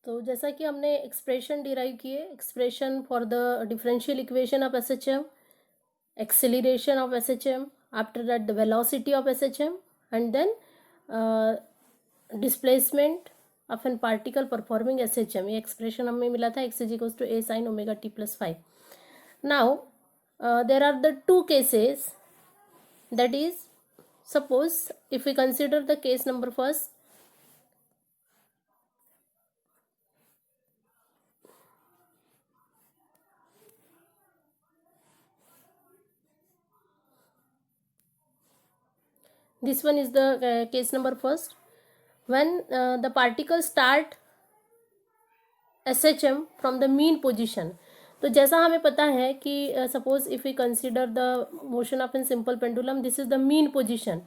तो जैसा कि हमने एक्सप्रेशन डिराइव किए, expression for the differential equation of SHM, acceleration of SHM, after that the velocity of SHM, and then displacement of an particle performing SHM. ये expression हमें मिला था x is equals to a sin omega t plus 5. Now there are the two cases, that is, suppose if we consider the case number first, this one is the case number first, when the particles start SHM from the mean position. तो जैसा हमें पता है कि suppose if we consider the motion of an simple pendulum, this is the mean position.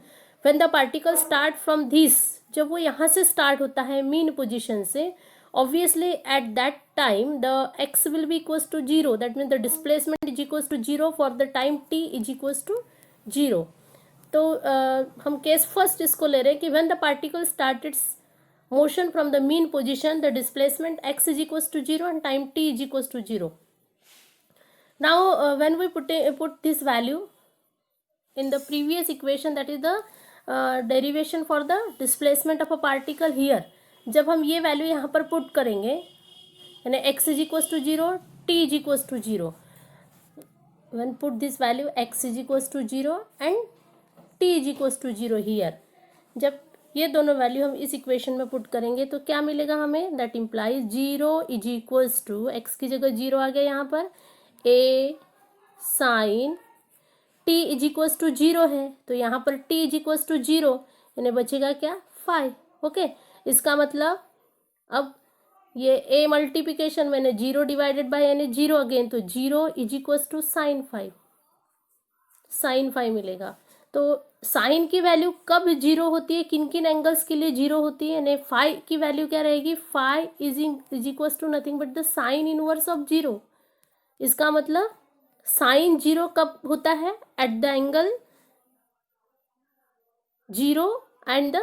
When the particle start from this, जब वो यहाँ से स्टार्ट होता है मीन पोजीशन से, obviously at that time the x will be equals to zero. That mean the displacement is equals to zero for the time t is equals to zero. तो हम case first इसको ले रहे हैं कि when the particle start it's motion from the mean position, the displacement x is equals to 0 and time t is equals to 0. Now when we put this value in the previous equation, that is the derivation for the displacement of a particle here, जब हम ये value यहाँ पर put करेंगे, यानी x is equals to 0, t is equals to 0, when put this value x is equals to 0 and t is equals to 0 here, जब ये दोनों वैल्यू हम इस इक्वेशन में पुट करेंगे तो क्या मिलेगा हमें, that implies zero is equals to, X की जगह जीरो आ गया यहाँ पर, A sine T is equals to zero है, तो यहाँ पर T is equals to zero, यानी बचेगा क्या, 5. ओके, इसका मतलब अब ये ए मल्टीप्लिकेशन मैंने जीरो डिवाइडेड बाय यानी जीरो अगेन, तो zero is equals to sine 5, sine 5 मिलेगा. तो साइन की वैल्यू कब जीरो होती है, किन किन एंगल्स के लिए जीरो होती है, यानी फाइव की वैल्यू क्या रहेगी, five is equals to nothing but the sine inverse of zero. इसका मतलब साइन जीरो कब होता है, at the angle zero and the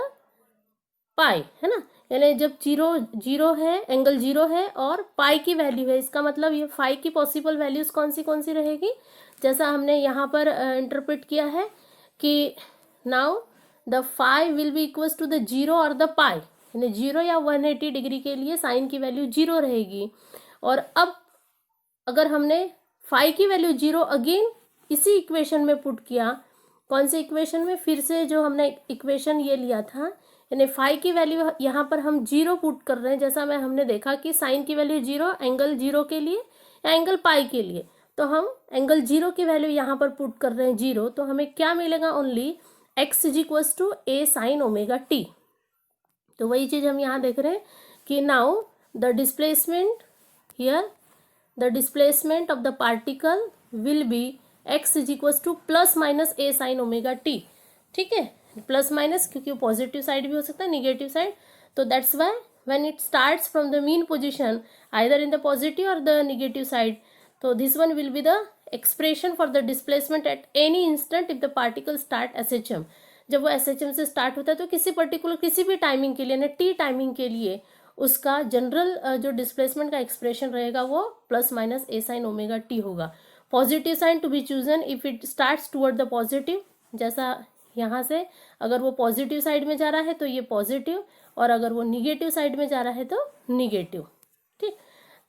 pi, है ना, यानी जब जीरो जीरो है, एंगल जीरो है और पाई की वैल्यू है, इसका मतलब ये फाइव की पॉसिबल वैल्यूज कौन सी रहेगी, जैसा हमने यहाँ पर इंटरप्रेट किया है कि now the five will be equals to the zero और द पाई, यानी जीरो या 180 डिग्री के लिए साइन की वैल्यू जीरो रहेगी. और अब अगर हमने फाइव की वैल्यू जीरो अगेन इसी इक्वेशन में पुट किया, कौन से इक्वेशन में, फिर से जो हमने इक्वेशन ये लिया था, यानी फाइव की वैल्यू यहाँ पर हम जीरो पुट कर रहे हैं, जैसा मैं हमने देखा कि साइन की वैल्यू जीरो एंगल जीरो के लिए या एंगल पाई के लिए, तो हम एंगल जीरो की वैल्यू यहाँ पर पुट कर रहे हैं जीरो, तो हमें क्या मिलेगा, only x is equals to A sine omega T. तो वही चीज़ हम यहाँ देख रहे हैं कि now the displacement here, the displacement of the particle will be x is equals to plus minus a sine omega t. ठीक है, प्लस माइनस क्योंकि पॉजिटिव साइड भी हो सकता है, निगेटिव साइड, तो that's why when it starts from the mean position either in the positive और the negative side, so this one will be the expression for the displacement at any instant if the particle start SHM. जब वो SHM से start होता है तो किसी particular किसी भी टाइमिंग के लिए ना टी टाइमिंग के लिए उसका जनरल जो डिस्प्लेसमेंट का एक्सप्रेशन रहेगा वो plus minus a sine omega t होगा. Positive sign to be chosen if it starts toward the positive, जैसा यहाँ से अगर वो पॉजिटिव साइड में जा रहा है तो ये पॉजिटिव, और अगर वो निगेटिव साइड में जा रहा है तो निगेटिव. ठीक,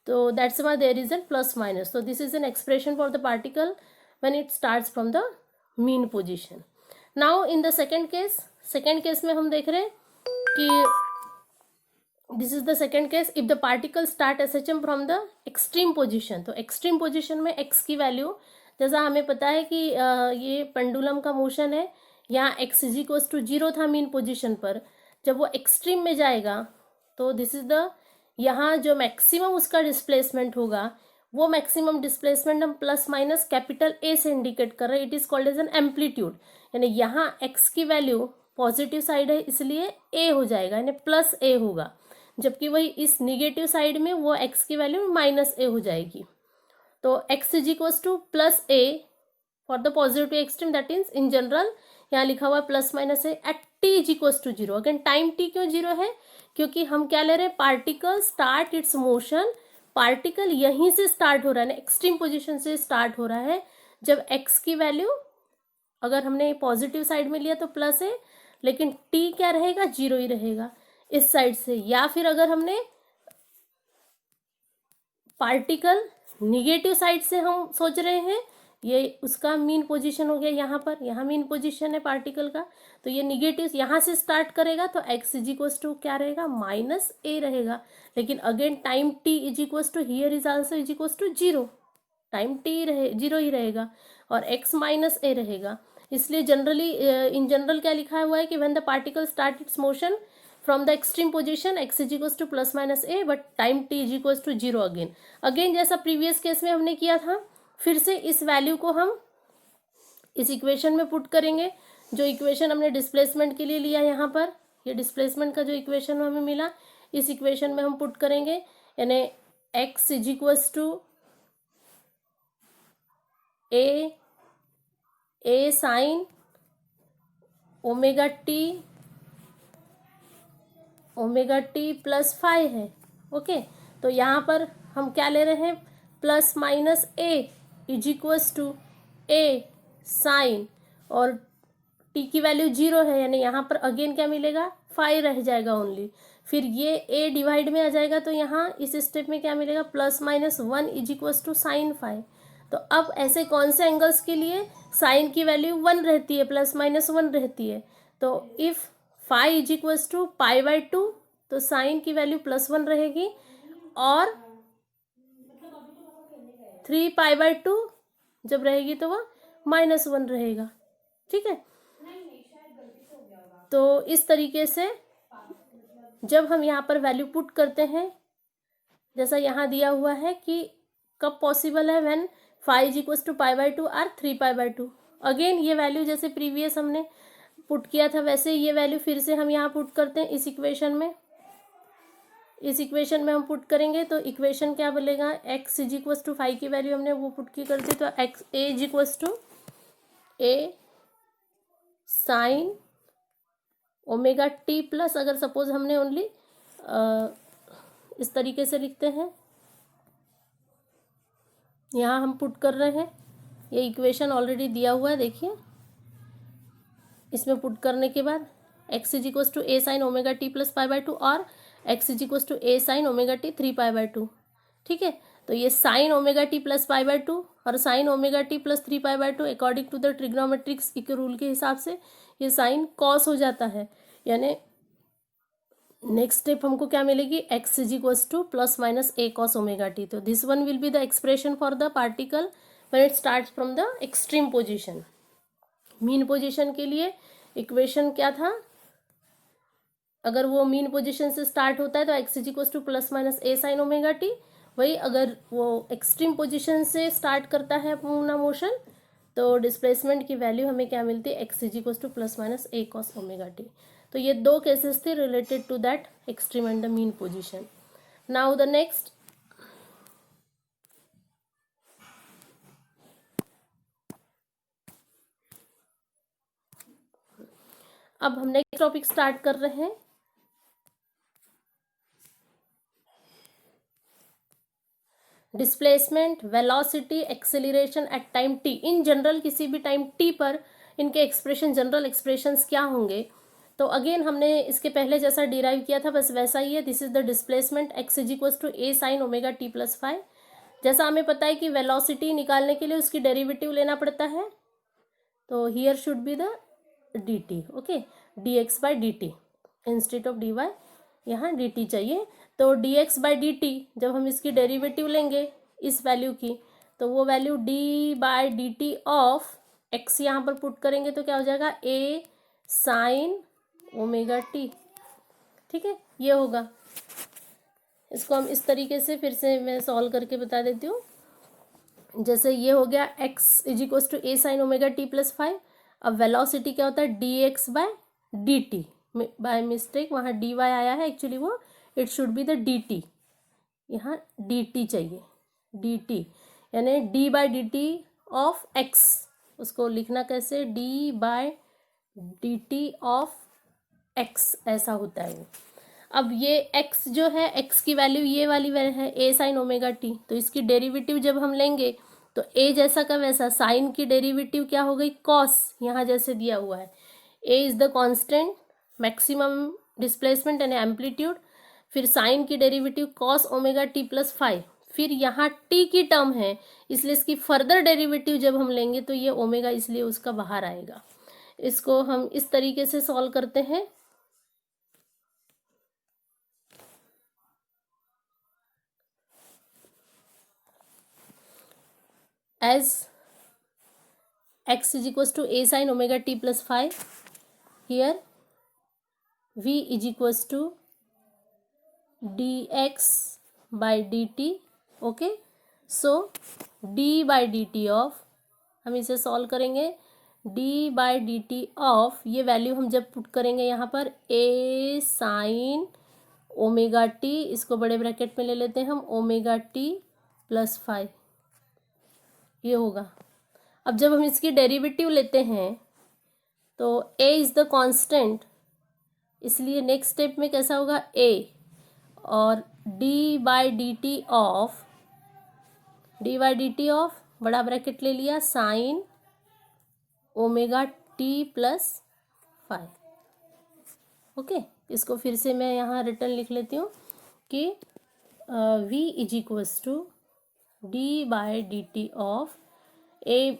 so that's why there is a plus minus. So this is an expression for the particle when it starts from the mean position. Now in the second case में हम देख रहे हैं कि this is the second case if the particle start SHM from the extreme position. तो extreme position में x की value, जैसा हमें पता है कि ये पेंडुलम का मोशन है, यहाँ x is equals to zero था मीन पोजिशन पर, जब वो एक्सट्रीम में जाएगा तो दिस इज द, यहाँ जो मैक्सिमम उसका डिस्प्लेसमेंट होगा वो मैक्सिमम डिस्प्लेसमेंट हम प्लस माइनस कैपिटल ए से इंडिकेट कर रहे हैं, it is called as an amplitude. यानी यहाँ एक्स की वैल्यू पॉजिटिव साइड है इसलिए ए हो जाएगा, यानी प्लस ए होगा, जबकि वही इस निगेटिव साइड में वो एक्स की वैल्यू माइनस ए हो जाएगी. तो x is equals to plus a for the positive extreme, that means in general यहाँ लिखा हुआ है plus minus a at t is equal to zero. Again time t क्यों जीरो है, क्योंकि हम क्या ले रहे हैं, particle start its motion, particle यहीं से स्टार्ट हो रहा है ना, एक्सट्रीम पोजिशन से स्टार्ट हो रहा है। जब एक्स की वैल्यू अगर हमने पॉजिटिव साइड में लिया तो प्लस है, लेकिन टी क्या रहेगा, जीरो ही रहेगा इस साइड से। या फिर अगर हमने पार्टिकल निगेटिव साइड से हम सोच रहे हैं, ये उसका मीन पोजीशन हो गया यहाँ पर, यहाँ मीन पोजीशन है पार्टिकल का, तो ये निगेटिव यहाँ से स्टार्ट करेगा तो एक्स इज इक्वल टू क्या रहेगा, माइनस ए रहेगा। लेकिन again time t is equal to here is also is equal to zero, time t रहे जीरो ही रहेगा और एक्स माइनस ए रहेगा। इसलिए जनरली इन जनरल क्या लिखा हुआ है कि when the particle start its motion from the extreme position x is equal to plus minus a but time t is equal to zero. Again जैसा previous case में हमने किया था, फिर से इस वैल्यू को हम इस इक्वेशन में पुट करेंगे, जो इक्वेशन हमने डिस्प्लेसमेंट के लिए लिया यहाँ पर, ये डिस्प्लेसमेंट का जो इक्वेशन हमें मिला इस इक्वेशन में हम पुट करेंगे, यानी x is equal to A sine omega T plus five है। ओके, तो यहाँ पर हम क्या ले रहे हैं, plus minus a is equals to A sine, और टी की वैल्यू जीरो है, यानी यहाँ पर अगेन क्या मिलेगा, फाइव रह जाएगा ओनली। फिर ये ए डिवाइड में आ जाएगा तो यहाँ इस स्टेप में क्या मिलेगा, plus minus one is equals to sine five. तो अब ऐसे कौन से एंगल्स के लिए साइन की वैल्यू वन रहती है, प्लस माइनस वन रहती है, तो if five is equals to pi by two तो साइन की वैल्यू प्लस वन रहेगी, और थ्री पाई बाई टू जब रहेगी तो वह माइनस वन रहेगा। ठीक है, तो इस तरीके से जब हम यहाँ पर वैल्यू पुट करते हैं, जैसा यहाँ दिया हुआ है कि कब पॉसिबल है, when five is equals to pi by two or three pi by two. Again ये वैल्यू जैसे प्रीवियस हमने पुट किया था वैसे ये वैल्यू फिर से हम यहाँ पुट करते हैं इस इक्वेशन में। इस इक्वेशन में हम पुट करेंगे तो इक्वेशन क्या बोलेगा, x is equals to five की वैल्यू हमने वो पुट की कर दी, तो x a is equals to A sine omega T plus, अगर सपोज हमने ओनली इस तरीके से लिखते हैं, यहाँ हम पुट कर रहे हैं, ये इक्वेशन ऑलरेडी दिया हुआ है देखिए, इसमें पुट करने के बाद X is equals to A sine omega T plus pi by two और X is equals to A sine omega T three pi by two. ठीक है, तो ये sine omega T plus pi by two और sine omega T plus three pi by two according to the trigonometrics के rule के हिसाब से ये साइन कॉस हो जाता है, यानी नेक्स्ट स्टेप हमको क्या मिलेगी, X is equals to plus minus A cos omega T. तो this one will be the expression for the particle when it starts from the extreme position. Mean position के लिए इक्वेशन क्या था, अगर वो मीन पोजीशन से start होता है तो x is equal to plus minus a sine omega T, वही अगर वो एक्सट्रीम पोजीशन से स्टार्ट करता है अपना मोशन तो डिस्प्लेसमेंट की वैल्यू हमें क्या मिलती है, x is equal to plus minus A cos omega T. तो ये दो केसेस थे related to that extreme and the mean position. Now the next, अब हम नेक्स्ट टॉपिक स्टार्ट कर रहे हैं, displacement, velocity, acceleration at time t. In general किसी भी टाइम टी पर इनके एक्सप्रेशन, जनरल एक्सप्रेशंस क्या होंगे, तो अगेन हमने इसके पहले जैसा डिराइव किया था बस वैसा ही है। This is the displacement x is equals to A sine omega T plus five. जैसा हमें पता है कि वेलोसिटी निकालने के लिए उसकी डेरिवेटिव लेना पड़ता है, तो here should be the d t, okay, d x by D t instead of d y, यहाँ डी टी चाहिए। तो d x by D t जब हम इसकी डेरिवेटिव लेंगे इस वैल्यू की, तो वो value D by D t of x यहाँ पर पुट करेंगे तो क्या हो जाएगा, ए साइन ओमेगा टी। ठीक है, ये होगा। इसको हम इस तरीके से फिर से मैं सॉल्व करके बता देती हूँ। जैसे ये हो गया x is equals to A sine omega T plus five. अब वेलोसिटी क्या होता है, d x by d t, by mistake वहाँ डी वाई आया है, एक्चुअली वो it should be the d t, यहाँ डी टी चाहिए, डी टी यानी d by D t of x. उसको लिखना कैसे, d by dt of x, ऐसा होता है वो। अब ये x जो है, x की वैल्यू ये वाली है a sin ओमेगा t, तो इसकी डेरिवेटिव जब हम लेंगे तो a जैसा का वैसा, साइन की डेरिवेटिव क्या हो गई, cos, यहाँ जैसे दिया हुआ है a is the constant, maximum displacement and amplitude, फिर साइन की derivative cos omega t plus 5, फिर यहाँ t की टर्म है इसलिए इसकी फर्दर डेरिवेटिव जब हम लेंगे तो ये ओमेगा इसलिए उसका बाहर आएगा। इसको हम इस तरीके से सॉल्व करते हैं। As x is equals to a sin omega t plus 5, here v is equals to dx by dt, okay, so d by dt of, हम इसे सॉल्व करेंगे, d by dt ऑफ, ये वैल्यू हम जब put करेंगे यहाँ पर a sin omega t, इसको बड़े ब्रैकेट में ले लेते हैं हम, ओमेगा t प्लस 5, ये होगा। अब जब हम इसकी डेरिवेटिव लेते हैं तो a इज़ द कांस्टेंट, इसलिए नेक्स्ट स्टेप में कैसा होगा, a और d by D t of बड़ा ब्रैकेट ले लिया sign omega t plus 5, okay. इसको फिर से मैं यहाँ रिटर्न लिख लेती हूँ कि v is equals to d by D t of a,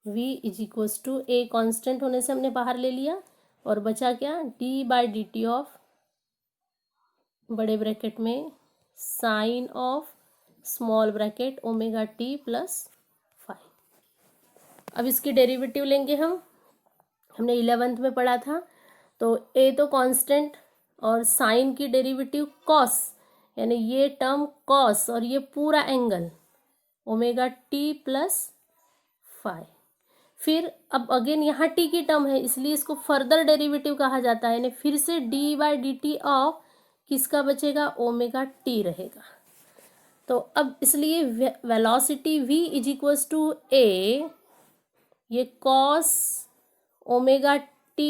v is equals to a constant होने से हमने बाहर ले लिया और बचा क्या, d by D t of बड़े ब्रैकेट में sine of small bracket omega t plus 5। अब इसकी डेरिवेटिव लेंगे हम, हमने 11th में पढ़ा था, तो a तो कांस्टेंट और साइन की डेरिवेटिव cos, यानी ये टर्म cos और ये पूरा एंगल ओमेगा t प्लस 5। फिर अब अगेन यहाँ t की टर्म है इसलिए इसको फर्दर डेरिवेटिव कहा जाता है, यानी फिर से d by D t of किसका बचेगा, ओमेगा t रहेगा। तो अब इसलिए velocity v is equals to a, ये cos omega t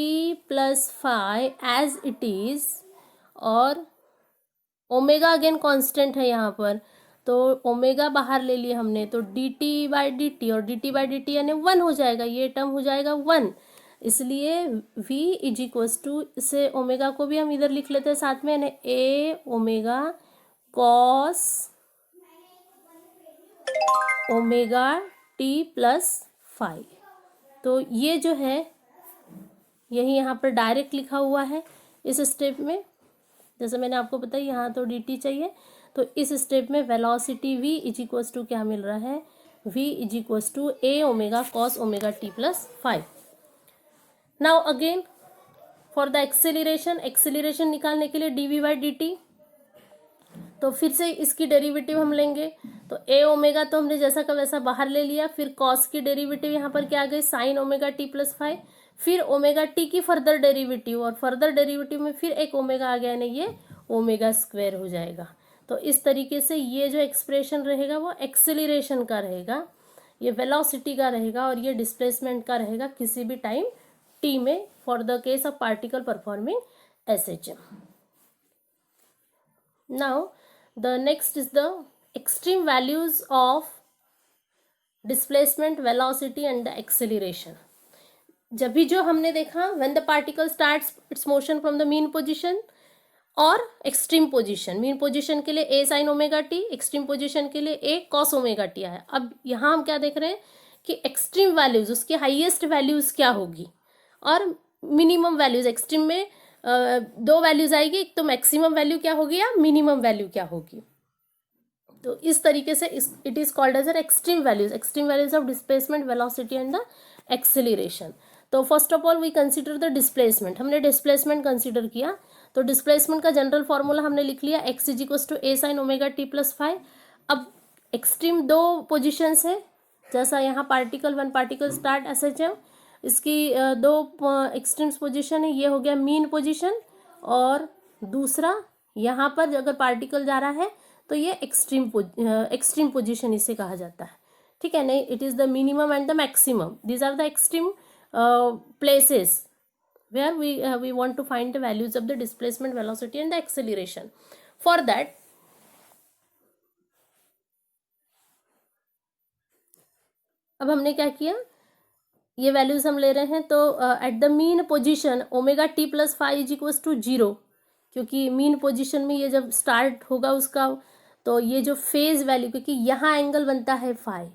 plus 5 as it is, और ओमेगा अगेन कांस्टेंट है यहाँ पर, तो ओमेगा बाहर ले लिए हमने, तो D T by D T और D T by D T यानी 1 हो जाएगा, ये टर्म हो जाएगा 1, इसलिए v इज इक्वल्स टू, इसे ओमेगा को भी हम इधर लिख लेते हैं साथ में, यानी a omega cos omega t plus 5। तो ये जो है यही यहाँ पर डायरेक्ट लिखा हुआ है इस स्टेप में, जैसे मैंने आपको बताया यहाँ तो dt चाहिए, तो इस स्टेप में velocity v is equals to क्या मिल रहा है, v is equals to a omega cos omega t plus 5। Now again for the acceleration निकालने के लिए dv बाई dt, तो फिर से इसकी डेरिवेटिव हम लेंगे, तो a ओमेगा तो हमने जैसा का वैसा बाहर ले लिया, फिर cos की डेरिवेटिव यहाँ पर क्या आ गई, साइन ओमेगा t प्लस 5, फिर ओमेगा t की फर्दर डेरिवेटिव और फर्दर डेरिवेटिव में फिर एक ओमेगा आ गया, यानी ये ओमेगा स्क्वायर हो जाएगा। तो इस तरीके से ये जो एक्सप्रेशन रहेगा वो एक्सेलरेशन का रहेगा, ये वेलोसिटी का रहेगा और ये डिस्प्लेसमेंट का रहेगा किसी भी टाइम t में, for the case of particle performing SHM। Now the next is the extreme values of displacement, velocity and the acceleration। जब भी जो हमने देखा when the particle starts its motion from the mean position और extreme position, mean position के लिए a sin omega t, extreme position के लिए a cos ओमेगा t आया। अब यहाँ हम क्या देख रहे हैं कि extreme values, उसकी highest values क्या होगी और minimum values, extreme में दो वैल्यूज आएगी, एक तो मैक्सिमम वैल्यू क्या होगी या मिनिमम वैल्यू क्या होगी। तो इस तरीके से it is called as extreme values of displacement, velocity and the acceleration. तो first of all we consider the displacement, हमने डिस्प्लेसमेंट कंसीडर किया, तो डिस्प्लेसमेंट का जनरल फॉर्मूला हमने लिख लिया, x is equals to a sine omega t plus 5। अब extreme दो पोजिशंस है, जैसा यहाँ पार्टिकल 1 पार्टिकल स्टार्ट SHM, इसकी दो एक्सट्रीम्स पोजीशन है, ये हो गया मीन पोजीशन और दूसरा यहाँ पर अगर पार्टिकल जा रहा है तो ये एक्सट्रीम पोजीशन इसे कहा जाता है, ठीक है। नहीं, it is the minimum and the maximum, these are the extreme places where we want to find the values of the displacement, velocity and the acceleration. For that, अब हमने क्या किया, ये वैल्यूज हम ले रहे हैं, तो at the mean position omega T plus five is equals to zero, क्योंकि मीन पोजीशन में ये जब स्टार्ट होगा उसका, तो ये जो फेज वैल्यू, क्योंकि यहाँ एंगल बनता है फाइव,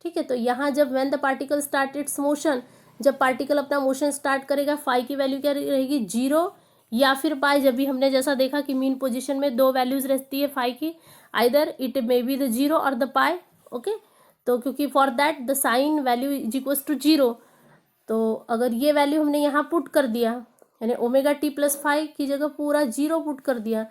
ठीक है। तो यहाँ जब when the particle start its motion, जब पार्टिकल अपना मोशन स्टार्ट करेगा, फाई की वैल्यू क्या रहेगी, जीरो या फिर पाई। जब भी हमने जैसा देखा कि मीन पोजीशन में दो वैल्यूज रहती है फाई की, either it may be the zero और द पाई, ओके। तो क्योंकि for that the sine value is equals to zero, तो अगर ये वैल्यू हमने यहाँ पुट कर दिया, यानी ओमेगा टी प्लस फाइव की जगह पूरा जीरो पुट कर दिया,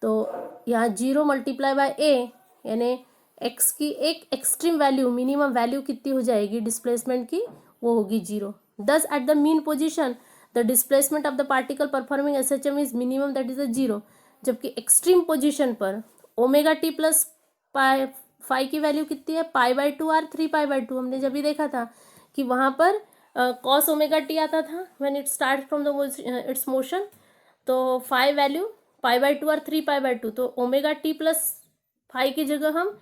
तो यहाँ जीरो मल्टीप्लाई बाय ए, यानी एक्स की एक एक्सट्रीम वैल्यू, मिनिमम वैल्यू कितनी हो जाएगी डिस्प्लेसमेंट की, वो होगी जीरो। दस eight the mean position the displacement of the particle performing SHM is minimum, that is a zero. जबकि एक्सट्रीम पोजीशन पर omega T plus pi five की वैल्यू कितनी है, पाई बाय टू और थ्री पाई बाय टू। हमने जब भी देखा था कि वहाँ पर कॉस ओमेगा टी आता था when it start from the its motion, तो five value pi by two और थ्री पाई बाय टू, तो ओमेगा टी प्लस फाइव की जगह हम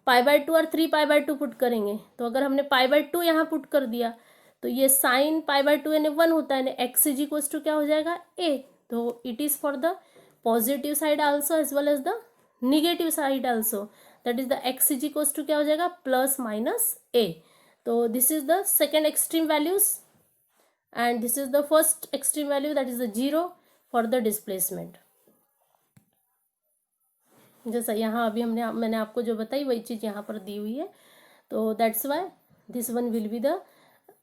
पाई बाय टू और three pi by two put करेंगे। तो अगर हमने पाई बाय टू यहाँ पुट कर दिया, तो ये साइन पाई बाय टू यानी वन होता है, यानी एक्स इज इक्वल्स टू क्या हो जाएगा, ए। तो it is for the positive side also as well as the negative side also, that is the x is equals to क्या हो जाएगा, प्लस माइनस ए। तो this is the second extreme values and this is the first extreme value, that is the zero for the displacement. जैसा यहाँ अभी मैंने आपको जो बताई वही चीज़ यहाँ पर दी हुई है, तो that's why this one will be the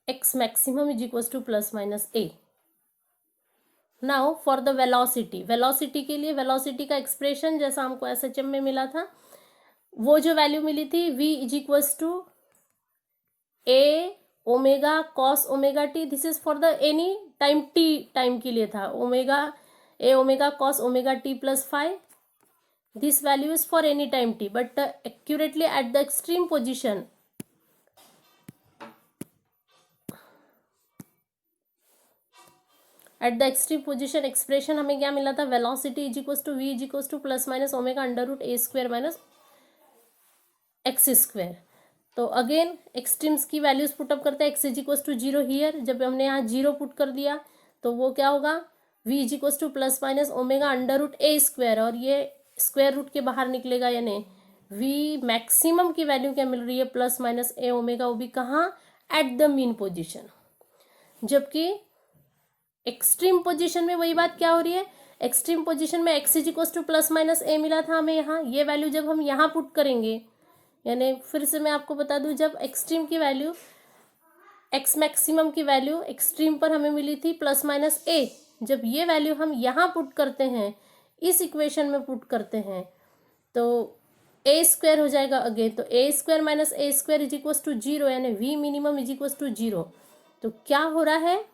x maximum is equals to plus minus A. Now for the velocity, velocity के लिए वेलोसिटी का एक्सप्रेशन जैसा हमको एसएचएम में मिला था, वो जो वैल्यू मिली थी v is equals to a omega cos omega t, this is for the any time t time के लिए था, omega a omega cos omega T plus five, this value is for any time t, but accurately at the extreme position, at the extreme position expression हमें क्या मिला था, velocity is equals to v is equals to plus minus omega under root a square minus x square। तो again extremes की values put up करते हैं, x is equals to zero here, जब हमने यहाँ जीरो पुट कर दिया तो वो क्या होगा, v is equals to plus minus omega under root a square, और ये स्क्वायर रूट के बाहर निकलेगा, यानी v मैक्सिमम की वैल्यू क्या मिल रही है, प्लस माइनस ए ओमेगा, वो भी कहाँ, एट द मीन पोजीशन। जबकि एक्सट्रीम पोजीशन में वही बात क्या हो रही है, एक्सट्रीम पोजीशन में x is equals to plus minus a मिला था हमें यहाँ, ये वैल्यू जब हम यहाँ पुट करेंगे, यानी फिर से मैं आपको बता दूं, जब एक्सट्रीम की वैल्यू एक्स मैक्सिमम की वैल्यू एक्सट्रीम पर हमें मिली थी प्लस माइनस ए, जब ये वैल्यू हम यहाँ पुट करते हैं, इस इक्वेशन में पुट करते हैं, तो ए स्क्वायर हो जाएगा अगेन, तो a square minus a square is equals to zero, यानी v minimum is equals to zero. तो क्या हो रहा है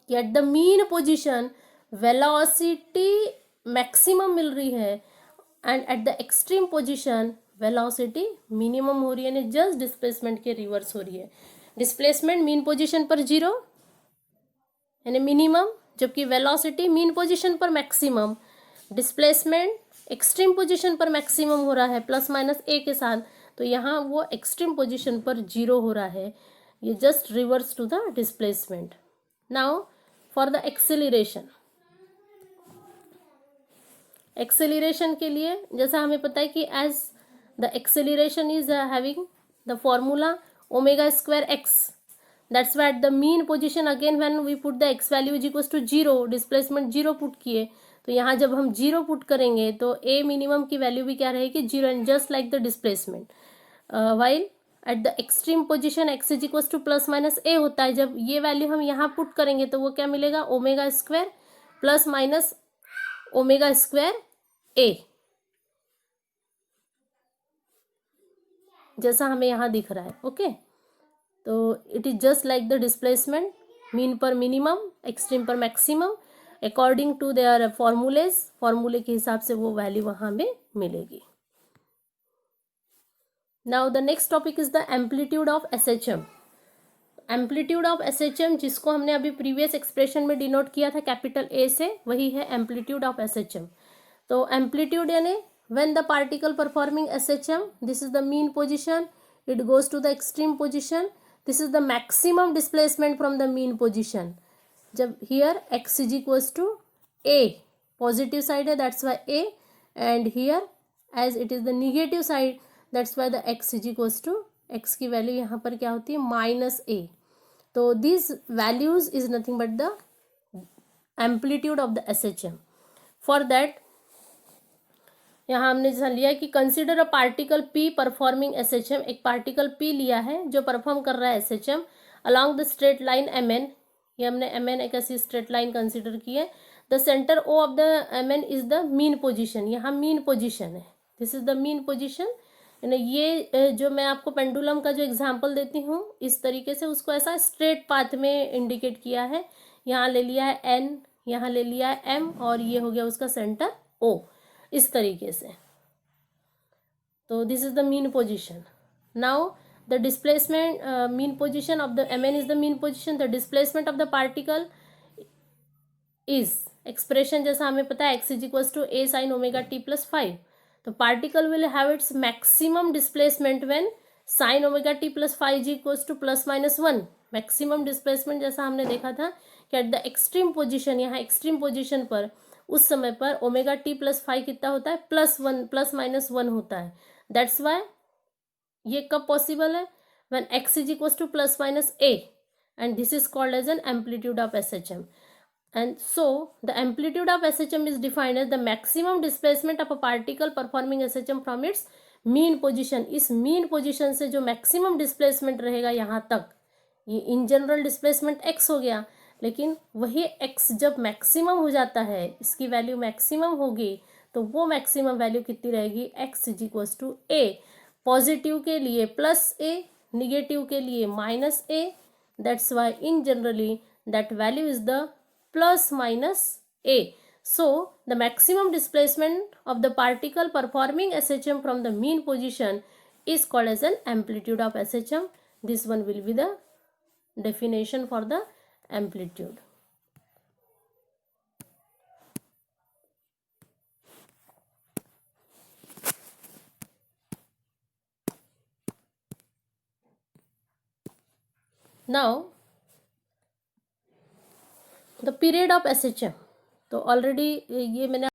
कि at the mean position velocity maximum मिल रही है and at the extreme position velocity minimum हो रही है, यानी जस्ट डिस्प्लेसमेंट के रिवर्स हो रही है। डिस्प्लेसमेंट मीन पोजीशन पर जीरो यानी मिनिमम, जबकि वेलोसिटी मीन पोजीशन पर मैक्सिमम, डिस्प्लेसमेंट एक्सट्रीम पोजीशन पर मैक्सिमम हो रहा है प्लस माइनस ए के साथ, तो यहाँ वो एक्सट्रीम पोजीशन पर जीरो हो रहा है, ये just reverse to the displacement. Now for the acceleration, acceleration के लिए जैसा हमें पता है कि as the acceleration is having the formula omega square x, that's why at the mean position again when we put the x value is equals to zero, displacement zero put किए, तो यहाँ जब हम जीरो पुट करेंगे तो a minimum की value भी क्या रहेगी, zero, and just like the displacement while at the extreme position x is equals to plus minus a होता है, जब ये वैल्यू हम यहाँ पुट करेंगे तो वो क्या मिलेगा, omega square plus minus omega square a, जैसा हमें यहाँ दिख रहा है, ओके। तो it is just like the displacement, mean पर मिनिमम, एक्सट्रीम पर मैक्सिमम, अकॉर्डिंग टू देयर फॉर्मूले के हिसाब से वो वैल्यू वहाँ में मिलेगी. Now the next topic is the amplitude of SHM. Amplitude of SHM जिसको हमने अभी प्रीवियस एक्सप्रेशन में डिनोट किया था कैपिटल A से, वही है एम्पलीट्यूड ऑफ SHM. तो एम्पलीट्यूड यानी when the particle performing SHM, this is the mean position, it goes to the extreme position, this is the maximum displacement from the mean position. जब here x is equals to a, positive side है that's why a, and here as it is the negative side that's why the x is equals to, x की value यहाँ पर क्या होती है -a. तो this values is nothing but the amplitude of the SHM. For that यहाँ हमने जैसा लिया कि consider a particle P performing SHM. एक पार्टिकल P लिया है जो परफॉर्म कर रहा है SHM along the straight line MN. ये हमने MN एक ऐसी स्ट्रेट लाइन कंसिडर की है. The centre O of the MN is the mean position. यहाँ मीन पोजिशन है, this is the mean position. ये जो मैं आपको पेंडुलम का जो एग्जाम्पल देती हूँ इस तरीके से उसको ऐसा स्ट्रेट पाथ में इंडिकेट किया है. यहाँ ले लिया है N, यहाँ ले लिया है M, और ये हो गया उसका सेंटर O, इस तरीके से. तो this is the mean position. Now the displacement, mean position of the MN is the mean position. The displacement of the particle is, expression जैसा हमें पता है x is equals to a sin omega t plus 5. तो particle will have its maximum displacement when sin omega t plus 5 is equals to +-1. Maximum displacement जैसा हमने देखा था कि एट द एक्सट्रीम पोजिशन, यहाँ एक्सट्रीम पोजिशन पर उस समय पर ओमेगा t प्लस 5 कितना होता है, +1 होता है. दैट्स वाई ये कब पॉसिबल है, when x is equals to +-a, and this is called as an amplitude of SHM. And so the amplitude of SHM is defined as the maximum displacement of a particle performing SHM from its mean position. इस mean position से जो maximum displacement रहेगा यहाँ तक, ये in general displacement x हो गया, लेकिन वही x जब maximum हो जाता है, इसकी वैल्यू maximum होगी, तो वो maximum वैल्यू कितनी रहेगी, x is equals to a. Positive के लिए +a, निगेटिव के लिए -a. That's why in generally that value is the +-a. So the maximum displacement of the particle performing SHM from the mean position is called as an amplitude of SHM. This one will be the definition for the amplitude. Now the period of SHM. तो already ये मैंने